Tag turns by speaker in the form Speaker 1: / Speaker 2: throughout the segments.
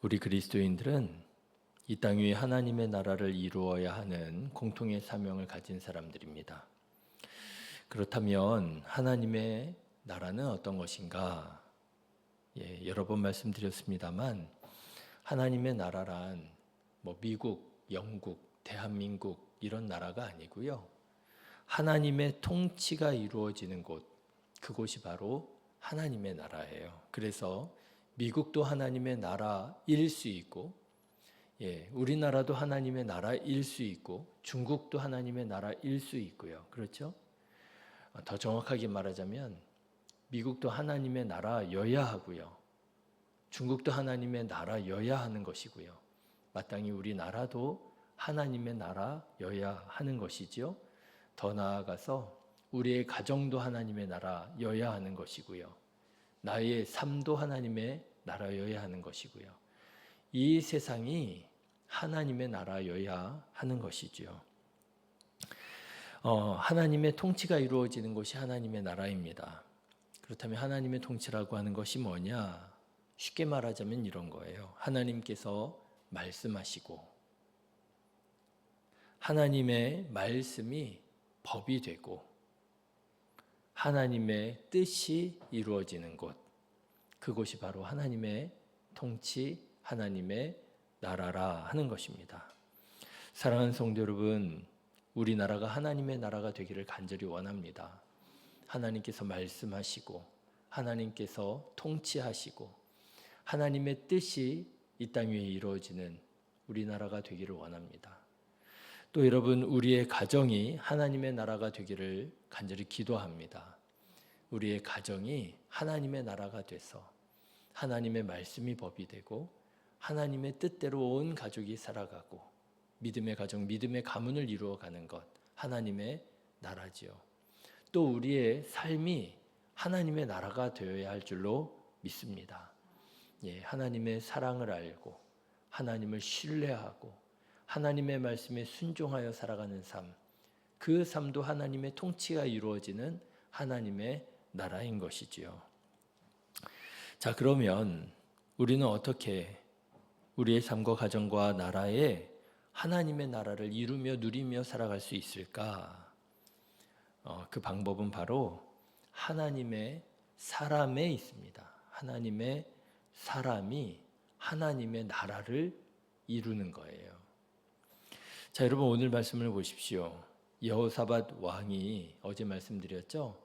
Speaker 1: 우리 그리스도인들은 이 땅 위에 하나님의 나라를 이루어야 하는 공통의 사명을 가진 사람들입니다. 그렇다면 하나님의 나라는 어떤 것인가? 여러 번 말씀드렸습니다만 하나님의 나라란 미국, 영국, 대한민국 이런 나라가 아니고요. 하나님의 통치가 이루어지는 곳, 그곳이 바로 하나님의 나라예요. 그래서 미국도 하나님의 나라일 수 있고, 우리나라도 하나님의 나라일 수 있고, 중국도 하나님의 나라일 수 있고요. 그렇죠? 더 정확하게 말하자면, 미국도 하나님의 나라여야 하고요. 중국도 하나님의 나라여야 하는 것이고요. 마땅히 우리나라도 하나님의 나라여야 하는 것이지요. 더 나아가서 우리의 가정도 하나님의 나라여야 하는 것이고요. 나의 삶도 하나님의 나라여야 하는 것이고요. 이 세상이 하나님의 나라여야 하는 것이지요. 하나님의 통치가 이루어지는 것이 하나님의 나라입니다. 그렇다면 하나님의 통치라고 하는 것이 뭐냐? 쉽게 말하자면 이런 거예요. 하나님께서 말씀하시고 하나님의 말씀이 법이 되고 하나님의 뜻이 이루어지는 곳, 그곳이 바로 하나님의 통치, 하나님의 나라라 하는 것입니다. 사랑하는 성도 여러분, 우리나라가 하나님의 나라가 되기를 간절히 원합니다. 하나님께서 말씀하시고 하나님께서 통치하시고 하나님의 뜻이 이 땅 위에 이루어지는 우리나라가 되기를 원합니다. 또 여러분, 우리의 가정이 하나님의 나라가 되기를 간절히 기도합니다. 우리의 가정이 하나님의 나라가 돼서 하나님의 말씀이 법이 되고 하나님의 뜻대로 온 가족이 살아가고 믿음의 가정, 믿음의 가문을 이루어가는 것, 하나님의 나라지요. 또 우리의 삶이 하나님의 나라가 되어야 할 줄로 믿습니다. 하나님의 사랑을 알고 하나님을 신뢰하고 하나님의 말씀에 순종하여 살아가는 삶, 그 삶도 하나님의 통치가 이루어지는 하나님의 나라인 것이지요. 자, 그러면 우리는 어떻게 우리의 삶과 가정과 나라에 하나님의 나라를 이루며 누리며 살아갈 수 있을까? 그 방법은 바로 하나님의 사람에 있습니다. 하나님의 사람이 하나님의 나라를 이루는 거예요. 자, 여러분 오늘 말씀을 보십시오. 여호사밧 왕이 어제 말씀드렸죠?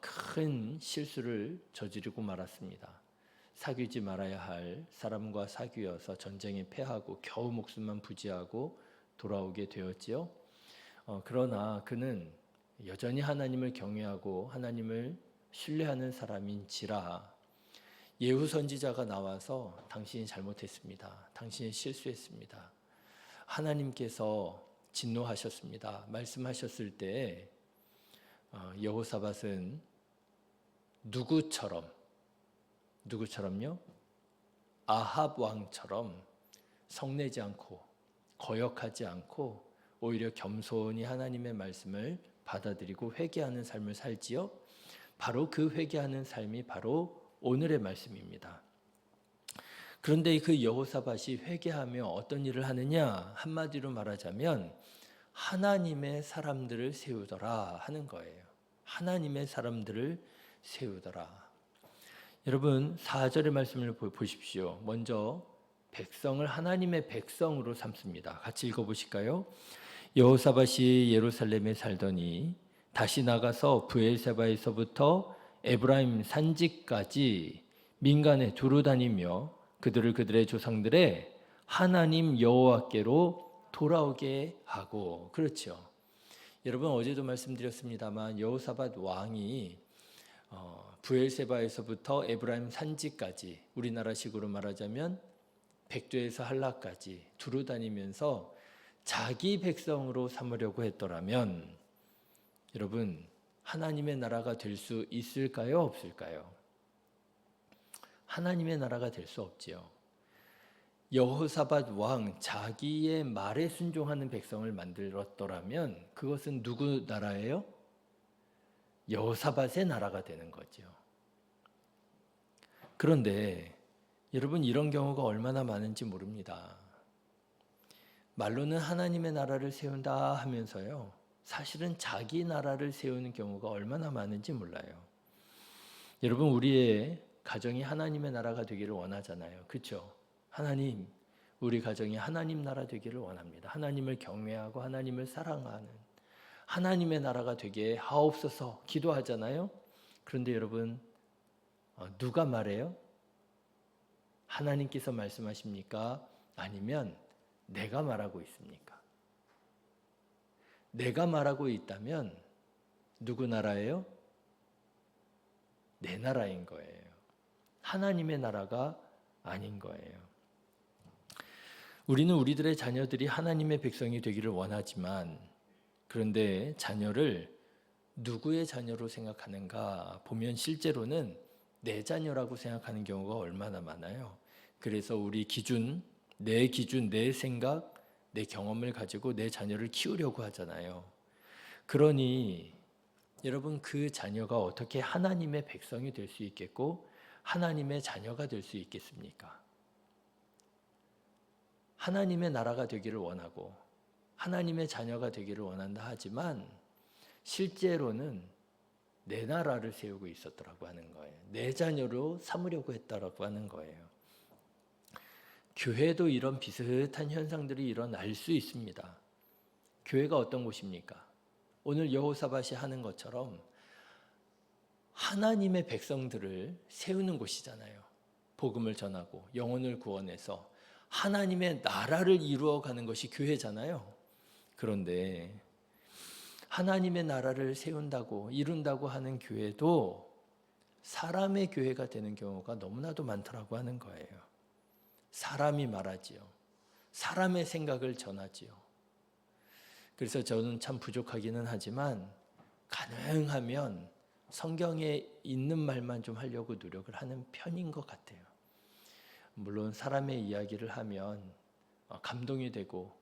Speaker 1: 큰 실수를 저지르고 말았습니다. 사귀지 말아야 할 사람과 사귀어서 전쟁에 패하고 겨우 목숨만 부지하고 돌아오게 되었지요. 그러나 그는 여전히 하나님을 경외하고 하나님을 신뢰하는 사람인지라 예후 선지자가 나와서 당신이 잘못했습니다. 당신이 실수했습니다. 하나님께서 진노하셨습니다. 말씀하셨을 때 여호사밧은 누구처럼요? 아합 왕처럼 성내지 않고 거역하지 않고 오히려 겸손히 하나님의 말씀을 받아들이고 회개하는 삶을 살지요. 바로 그 회개하는 삶이 바로 오늘의 말씀입니다. 그런데 그 여호사밧이 회개하며 어떤 일을 하느냐? 한마디로 말하자면 하나님의 사람들을 세우더라 하는 거예요. 하나님의 사람들을 세우더라. 여러분 4절의 말씀을 보십시오. 먼저 백성을 하나님의 백성으로 삼습니다. 같이 읽어보실까요? 여호사밧이 예루살렘에 살더니 다시 나가서 브엘세바에서부터 에브라임 산지까지 민간에 두루 다니며 그들의 조상들의 하나님 여호와께로 돌아오게 하고. 그렇죠. 여러분 어제도 말씀드렸습니다만 여호사밧 왕이 브엘세바에서부터 에브라임 산지까지 우리나라식으로 말하자면 백두에서 한라까지 두루 다니면서 자기 백성으로 삼으려고 했더라면 여러분 하나님의 나라가 될 수 있을까요? 없을까요? 하나님의 나라가 될 수 없지요. 여호사밧 왕 자기의 말에 순종하는 백성을 만들었더라면 그것은 누구 나라예요? 여호사밧의 나라가 되는 거죠. 그런데 여러분, 이런 경우가 얼마나 많은지 모릅니다. 말로는 하나님의 나라를 세운다 하면서요, 사실은 자기 나라를 세우는 경우가 얼마나 많은지 몰라요. 여러분, 우리의 가정이 하나님의 나라가 되기를 원하잖아요. 그렇죠? 하나님, 우리 가정이 하나님 나라 되기를 원합니다. 하나님을 경외하고 하나님을 사랑하는 하나님의 나라가 되게 하옵소서 기도하잖아요. 그런데 여러분, 누가 말해요? 하나님께서 말씀하십니까? 아니면 내가 말하고 있습니까? 내가 말하고 있다면 누구 나라예요? 내 나라인 거예요. 하나님의 나라가 아닌 거예요. 우리는 우리들의 자녀들이 하나님의 백성이 되기를 원하지만, 그런데 자녀를 누구의 자녀로 생각하는가 보면 실제로는 내 자녀라고 생각하는 경우가 얼마나 많아요. 그래서 우리 기준, 내 생각, 내 경험을 가지고 내 자녀를 키우려고 하잖아요. 그러니 여러분, 그 자녀가 어떻게 하나님의 백성이 될 수 있겠고 하나님의 자녀가 될 수 있겠습니까? 하나님의 나라가 되기를 원하고 하나님의 자녀가 되기를 원한다 하지만 실제로는 내 나라를 세우고 있었더라고 하는 거예요. 내 자녀로 삼으려고 했다라고 하는 거예요. 교회도 이런 비슷한 현상들이 일어날 수 있습니다. 교회가 어떤 곳입니까? 오늘 여호사밧이 하는 것처럼 하나님의 백성들을 세우는 곳이잖아요. 복음을 전하고 영혼을 구원해서 하나님의 나라를 이루어가는 것이 교회잖아요. 그런데 하나님의 나라를 세운다고 이룬다고 하는 교회도 사람의 교회가 되는 경우가 너무나도 많더라고 하는 거예요. 사람이 말하지요. 사람의 생각을 전하지요. 그래서 저는 참 부족하기는 하지만 가능하면 성경에 있는 말만 좀 하려고 노력을 하는 편인 것 같아요. 물론 사람의 이야기를 하면 감동이 되고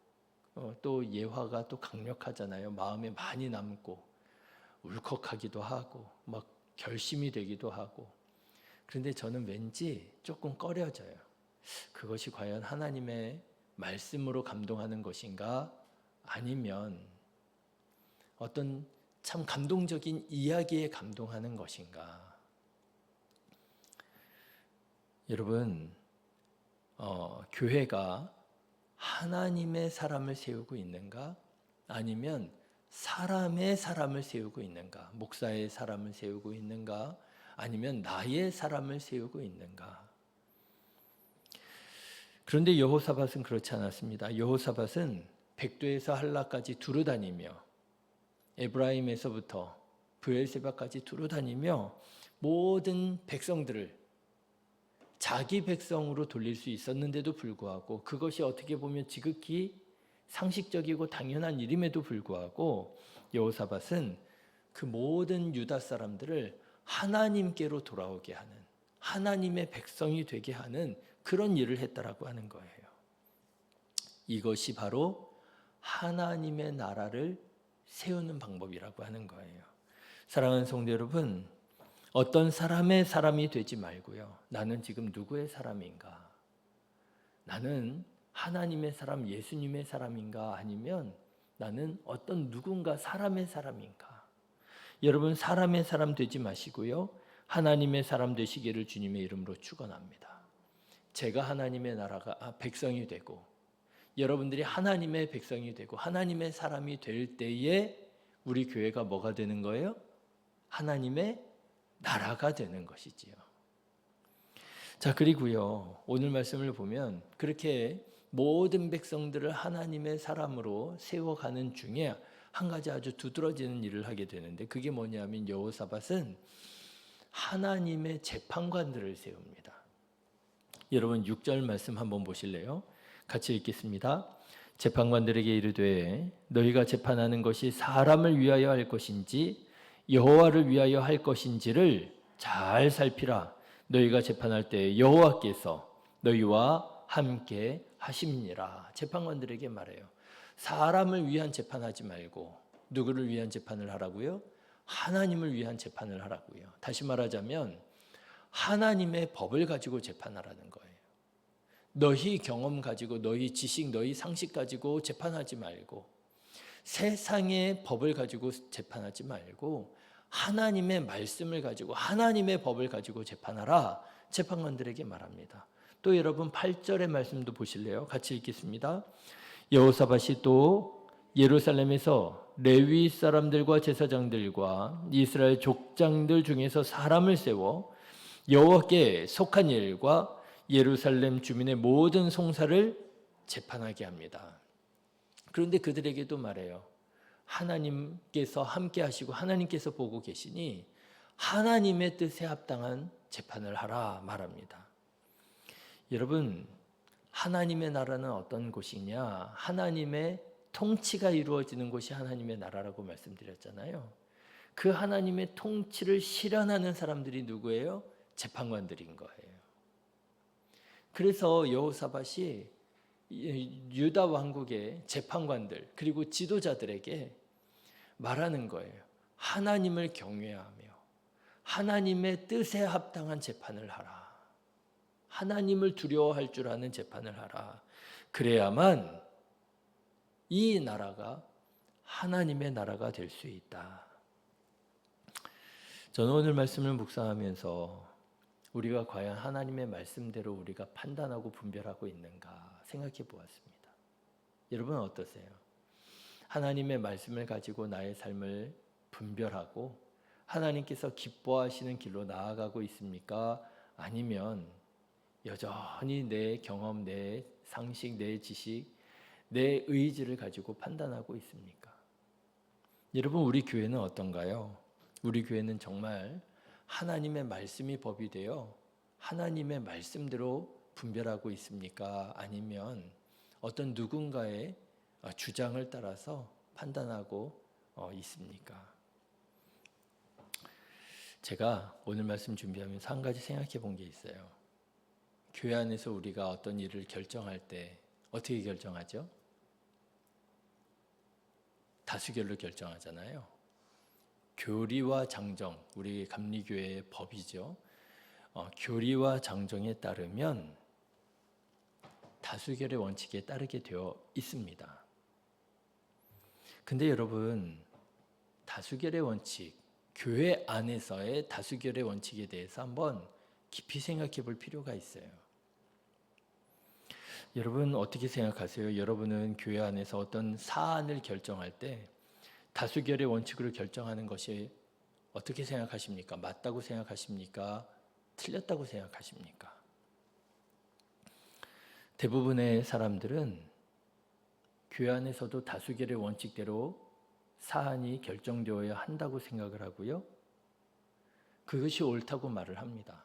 Speaker 1: 또 예화가 또 강력하잖아요. 마음에 많이 남고 울컥하기도 하고 막 결심이 되기도 하고. 그런데 저는 왠지 조금 꺼려져요. 그것이 과연 하나님의 말씀으로 감동하는 것인가? 아니면 어떤 참 감동적인 이야기에 감동하는 것인가? 여러분, 교회가 하나님의 사람을 세우고 있는가? 아니면 사람의 사람을 세우고 있는가? 목사의 사람을 세우고 있는가? 아니면 나의 사람을 세우고 있는가? 그런데 여호사밧은 그렇지 않았습니다. 여호사밧은 백도에서 할라까지 두루다니며 에브라임에서부터 브엘세바까지 두루다니며 모든 백성들을 자기 백성으로 돌릴 수 있었는데도 불구하고, 그것이 어떻게 보면 지극히 상식적이고 당연한 일임에도 불구하고 여호사밧은 그 모든 유다 사람들을 하나님께로 돌아오게 하는, 하나님의 백성이 되게 하는 그런 일을 했다라고 하는 거예요. 이것이 바로 하나님의 나라를 세우는 방법이라고 하는 거예요. 사랑하는 성도 여러분, 어떤 사람의 사람이 되지 말고요. 나는 지금 누구의 사람인가? 나는 하나님의 사람, 예수님의 사람인가? 아니면 나는 어떤 누군가 사람의 사람인가? 여러분, 사람의 사람 되지 마시고요. 하나님의 사람 되시기를 주님의 이름으로 축원합니다. 제가 하나님의 나라가 백성이 되고 여러분들이 하나님의 백성이 되고 하나님의 사람이 될 때에 우리 교회가 뭐가 되는 거예요? 하나님의 나라가 되는 것이지요. 자, 그리고요, 오늘 말씀을 보면 그렇게 모든 백성들을 하나님의 사람으로 세워가는 중에 한 가지 아주 두드러지는 일을 하게 되는데, 그게 뭐냐면 여호사밧은 하나님의 재판관들을 세웁니다. 여러분 6절 말씀 한번 보실래요? 같이 읽겠습니다. 재판관들에게 이르되 너희가 재판하는 것이 사람을 위하여 할 것인지 여호와를 위하여 할 것인지를 잘 살피라. 너희가 재판할 때 여호와께서 너희와 함께 하심니라. 재판관들에게 말해요. 사람을 위한 재판하지 말고 누구를 위한 재판을 하라고요? 하나님을 위한 재판을 하라고요. 다시 말하자면 하나님의 법을 가지고 재판하라는 거예요. 너희 경험 가지고 너희 지식, 너희 상식 가지고 재판하지 말고 세상의 법을 가지고 재판하지 말고 하나님의 말씀을 가지고 하나님의 법을 가지고 재판하라. 재판관들에게 말합니다. 또 여러분 8절의 말씀도 보실래요? 같이 읽겠습니다. 여호사밧이 또 예루살렘에서 레위 사람들과 제사장들과 이스라엘 족장들 중에서 사람을 세워 여호와께 속한 일과 예루살렘 주민의 모든 송사를 재판하게 합니다. 그런데 그들에게도 말해요. 하나님께서 함께 하시고 하나님께서 보고 계시니 하나님의 뜻에 합당한 재판을 하라 말합니다. 여러분, 하나님의 나라는 어떤 곳이냐? 하나님의 통치가 이루어지는 곳이 하나님의 나라라고 말씀드렸잖아요. 그 하나님의 통치를 실현하는 사람들이 누구예요? 재판관들인 거예요. 그래서 여호사밧이 유다 왕국의 재판관들 그리고 지도자들에게 말하는 거예요. 하나님을 경외하며 하나님의 뜻에 합당한 재판을 하라. 하나님을 두려워할 줄 아는 재판을 하라. 그래야만 이 나라가 하나님의 나라가 될 수 있다. 저는 오늘 말씀을 묵상하면서 우리가 과연 하나님의 말씀대로 우리가 판단하고 분별하고 있는가 생각해 보았습니다. 여러분은 어떠세요? 하나님의 말씀을 가지고 나의 삶을 분별하고 하나님께서 기뻐하시는 길로 나아가고 있습니까? 아니면 여전히 내 경험, 내 상식, 내 지식, 내 의지를 가지고 판단하고 있습니까? 여러분, 우리 교회는 어떤가요? 우리 교회는 정말 하나님의 말씀이 법이 되어 하나님의 말씀대로 분별하고 있습니까? 아니면 어떤 누군가의 주장을 따라서 판단하고 있습니까? 제가 오늘 말씀 준비하면서 한 가지 생각해 본 게 있어요. 교회 안에서 우리가 어떤 일을 결정할 때 어떻게 결정하죠? 다수결로 결정하잖아요. 교리와 장정, 우리 감리교회의 법이죠. 교리와 장정에 따르면 다수결의 원칙에 따르게 되어 있습니다. 근데 여러분, 다수결의 원칙, 교회 안에서의 다수결의 원칙에 대해서 한번 깊이 생각해 볼 필요가 있어요. 여러분 어떻게 생각하세요? 여러분은 교회 안에서 어떤 사안을 결정할 때 다수결의 원칙으로 결정하는 것이 어떻게 생각하십니까? 맞다고 생각하십니까? 틀렸다고 생각하십니까? 대부분의 사람들은 교회 안에서도 다수결의 원칙대로 사안이 결정되어야 한다고 생각을 하고요. 그것이 옳다고 말을 합니다.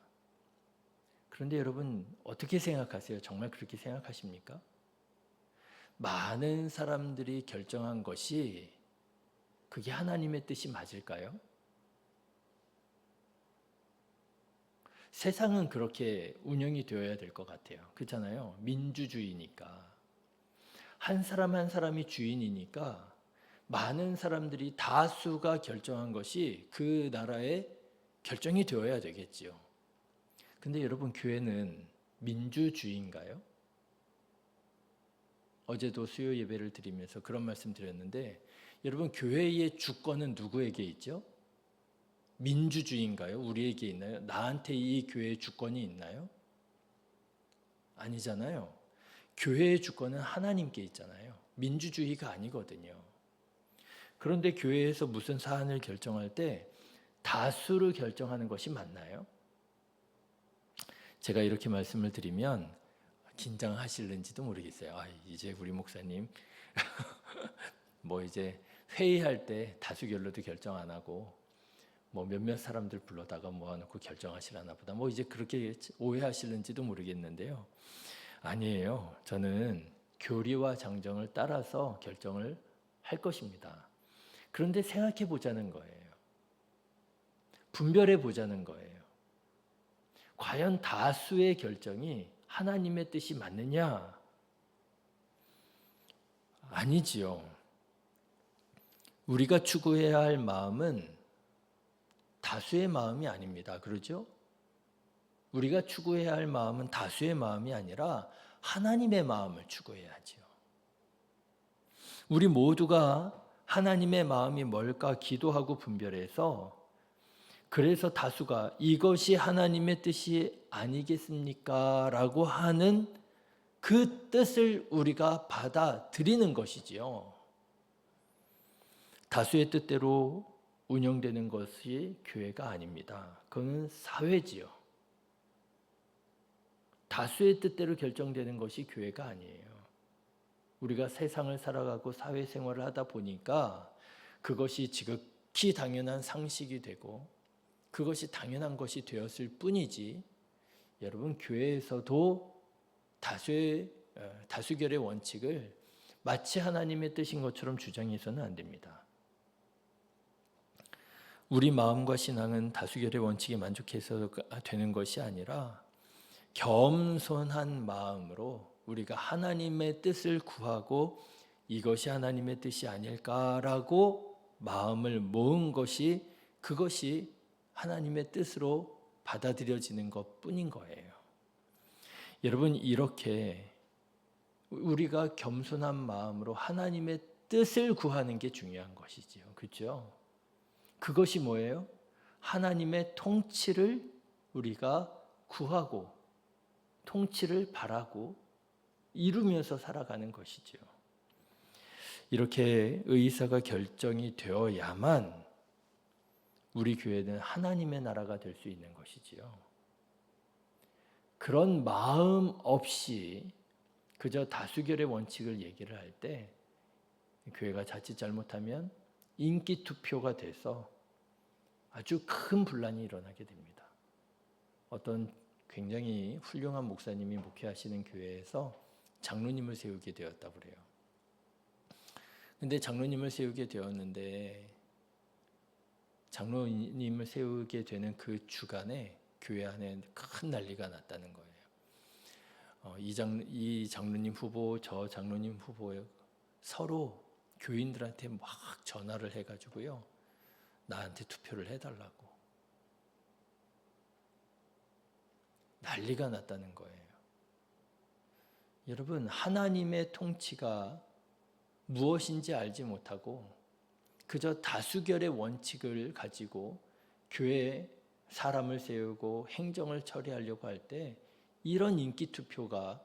Speaker 1: 그런데 여러분 어떻게 생각하세요? 정말 그렇게 생각하십니까? 많은 사람들이 결정한 것이 그게 하나님의 뜻이 맞을까요? 세상은 그렇게 운영이 되어야 될 것 같아요. 그렇잖아요. 민주주의니까. 한 사람 한 사람이 주인이니까 많은 사람들이 다수가 결정한 것이 그 나라의 결정이 되어야 되겠지요. 근데 여러분 교회는 민주주의인가요? 어제도 수요 예배를 드리면서 그런 말씀 드렸는데 여러분 교회의 주권은 누구에게 있죠? 민주주의인가요? 우리에게 있나요? 나한테 이 교회의 주권이 있나요? 아니잖아요. 교회의 주권은 하나님께 있잖아요. 민주주의가 아니거든요. 그런데 교회에서 무슨 사안을 결정할 때 다수를 결정하는 것이 맞나요? 제가 이렇게 말씀을 드리면 긴장하실는지도 모르겠어요. 이제 우리 목사님 뭐 이제 회의할 때 다수결로도 결정 안 하고 뭐 몇몇 사람들 불러다가 모아놓고 결정하시려나 보다. 뭐 이제 그렇게 오해하실는지도 모르겠는데요. 아니에요. 저는 교리와 장정을 따라서 결정을 할 것입니다. 그런데 생각해 보자는 거예요. 분별해 보자는 거예요. 과연 다수의 결정이 하나님의 뜻이 맞느냐? 아니지요. 우리가 추구해야 할 마음은 다수의 마음이 아닙니다. 그렇죠? 우리가 추구해야 할 마음은 다수의 마음이 아니라 하나님의 마음을 추구해야지요. 우리 모두가 하나님의 마음이 뭘까 기도하고 분별해서, 그래서 다수가 이것이 하나님의 뜻이 아니겠습니까? 라고 하는 그 뜻을 우리가 받아들이는 것이지요. 다수의 뜻대로 운영되는 것이 교회가 아닙니다. 그건 사회지요. 다수의 뜻대로 결정되는 것이 교회가 아니에요. 우리가 세상을 살아가고 사회생활을 하다 보니까 그것이 지극히 당연한 상식이 되고 그것이 당연한 것이 되었을 뿐이지, 여러분, 교회에서도 다수결의 원칙을 마치 하나님의 뜻인 것처럼 주장해서는 안 됩니다. 우리 마음과 신앙은 다수결의 원칙에 만족해서 되는 것이 아니라 겸손한 마음으로 우리가 하나님의 뜻을 구하고 이것이 하나님의 뜻이 아닐까라고 마음을 모은 것이, 그것이 하나님의 뜻으로 받아들여지는 것뿐인 거예요. 여러분, 이렇게 우리가 겸손한 마음으로 하나님의 뜻을 구하는 게 중요한 것이지요. 그렇죠? 그것이 뭐예요? 하나님의 통치를 우리가 구하고 통치를 바라고 이루면서 살아가는 것이지요. 이렇게 의사가 결정이 되어야만 우리 교회는 하나님의 나라가 될 수 있는 것이지요. 그런 마음 없이 그저 다수결의 원칙을 얘기를 할 때 교회가 자칫 잘못하면 인기 투표가 돼서 아주 큰 분란이 일어나게 됩니다. 어떤 굉장히 훌륭한 목사님이 목회하시는 교회에서 장로님을 세우게 되었다고 그래요. 근데 장로님을 세우게 되었는데 장로님을 세우게 되는 그 주간에 교회 안에 큰 난리가 났다는 거예요. 이 장로님 후보, 저 장로님 후보 서로 교인들한테 막 전화를 해가지고요, 나한테 투표를 해달라고 난리가 났다는 거예요. 여러분, 하나님의 통치가 무엇인지 알지 못하고 그저 다수결의 원칙을 가지고 교회에 사람을 세우고 행정을 처리하려고 할 때 이런 인기 투표가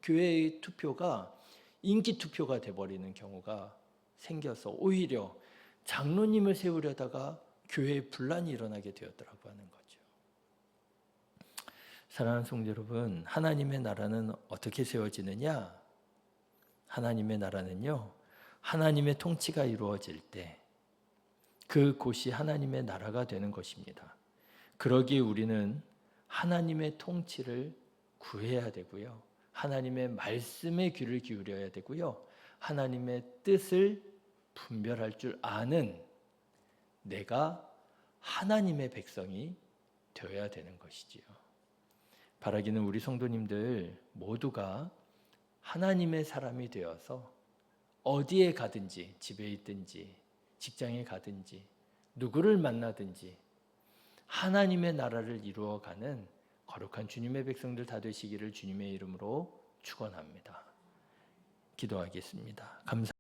Speaker 1: 교회의 투표가 인기 투표가 돼버리는 경우가 생겨서 오히려 장로님을 세우려다가 교회에 분란이 일어나게 되었더라고 하는 거죠. 사랑하는 성도 여러분, 하나님의 나라는 어떻게 세워지느냐? 하나님의 나라는요, 하나님의 통치가 이루어질 때 그곳이 하나님의 나라가 되는 것입니다. 그러기에 우리는 하나님의 통치를 구해야 되고요, 하나님의 말씀에 귀를 기울여야 되고요, 하나님의 뜻을 분별할 줄 아는 내가 하나님의 백성이 되어야 되는 것이지요. 바라기는 우리 성도님들 모두가 하나님의 사람이 되어서 어디에 가든지, 집에 있든지 직장에 가든지 누구를 만나든지 하나님의 나라를 이루어가는 거룩한 주님의 백성들 다 되시기를 주님의 이름으로 축원합니다. 기도하겠습니다. 감사합니다.